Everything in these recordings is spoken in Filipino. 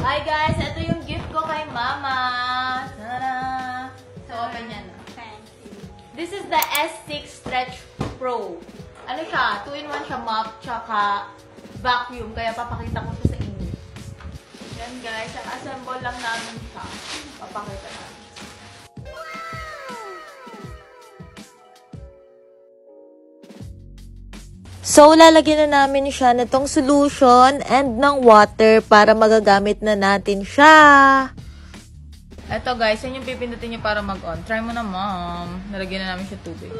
Hi guys, ito yung gift ko kay Mama. Tada! So, open yan. Thank you. This is the S6 Stretch Pro. Ano siya? 2-in-1 siya, mop, tsaka vacuum. Kaya papakita ko siya sa inyo. Yan guys, assemble lang namin siya. Papakita namin. So, lalagyan na namin siya nitong solution and ng water para magagamit na natin siya. Eto guys, yan yung pipindutin niyo para mag-on. Try mo na, mom. Nalagyan na namin siya tubig.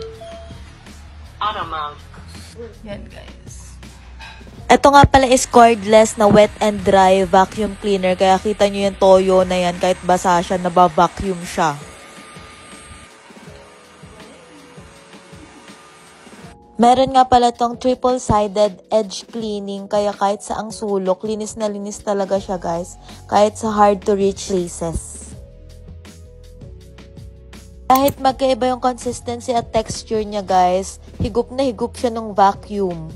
Auto mode. Yan guys. Ito nga pala is cordless na wet and dry vacuum cleaner. Kaya kita nyo yung toyo na yan, kahit basa siya, nabavacuum siya. Meron nga pala tong triple-sided edge cleaning, kaya kahit sa ang sulok, linis na linis talaga siya guys, kahit sa hard-to-reach places. Kahit magkaiba yung consistency at texture niya guys, higup na higup siya ng vacuum.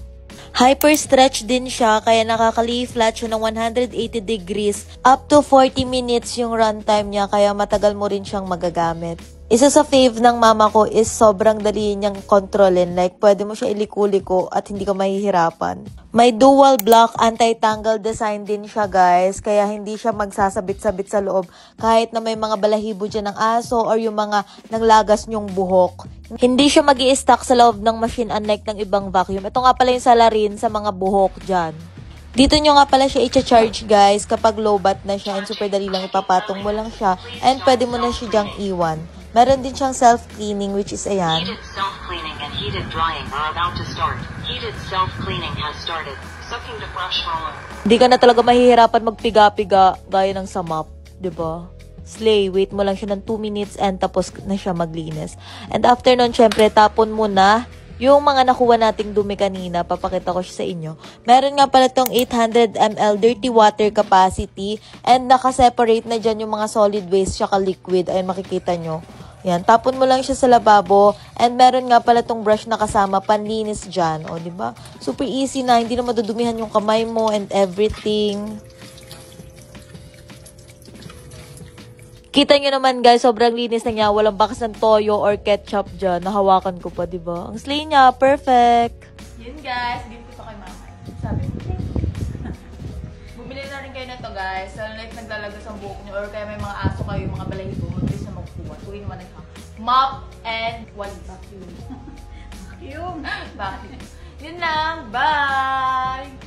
Hyper-stretch din siya, kaya nakaka-flat siya ng 180 degrees, up to 40 minutes yung runtime niya, kaya matagal mo rin siyang magagamit. Isa sa fave ng mama ko is sobrang dali niyang kontrolin. Like, pwede mo siya iliko-liko at hindi ka mahihirapan. May dual block anti-tangle design din siya, guys. Kaya hindi siya magsasabit-sabit sa loob. Kahit na may mga balahibo dyan ng aso or yung mga nanglagas nyong buhok. Hindi siya magi-stuck sa loob ng machine unlike ng ibang vacuum. Ito nga pala yung salarin sa mga buhok dyan. Dito nyo nga pala siya i-charge guys kapag low bat na siya and super dali lang ipapatong mo lang siya and pwede mo na siya dyang iwan. Meron din siyang self-cleaning which is ayan. Heated self-cleaning and heated drying are about to start. Heated self-cleaning has started. Sucking to fresh roller. Hindi ka na talaga mahihirapan magpiga-piga gaya ng sa mop, 'di ba? Slay, wait mo lang siya ng 2 minutes and tapos na siya maglinis. And after nun, syempre, tapon mo na yung mga nakuha nating dumi kanina. Papakita ko siya sa inyo. Meron nga pala tong 800 ml dirty water capacity and nakaseparate na dyan yung mga solid waste tsaka liquid. Ayun, makikita nyo. Yan, tapon mo lang siya sa lababo and meron nga pala tong brush na kasama panlinis dyan. O, diba? Super easy na, hindi na madudumihan yung kamay mo and everything. Kita nyo naman guys, sobrang linis na niya. Walang bakas ng toyo or ketchup dyan. Nahawakan ko pa, diba? Ang slay niya, perfect! Yun guys, gift ko to kay Mama. Sabi mo. Bumili na rin kayo nito guys. So, like naglalagas ang buhok nyo or kaya may mga aso kayo, mga balahibo. Mabilis na magkuha. Tuwin naman na siya. Mop and vacuum. Vacuum. Vacuum. Yun lang. Bye!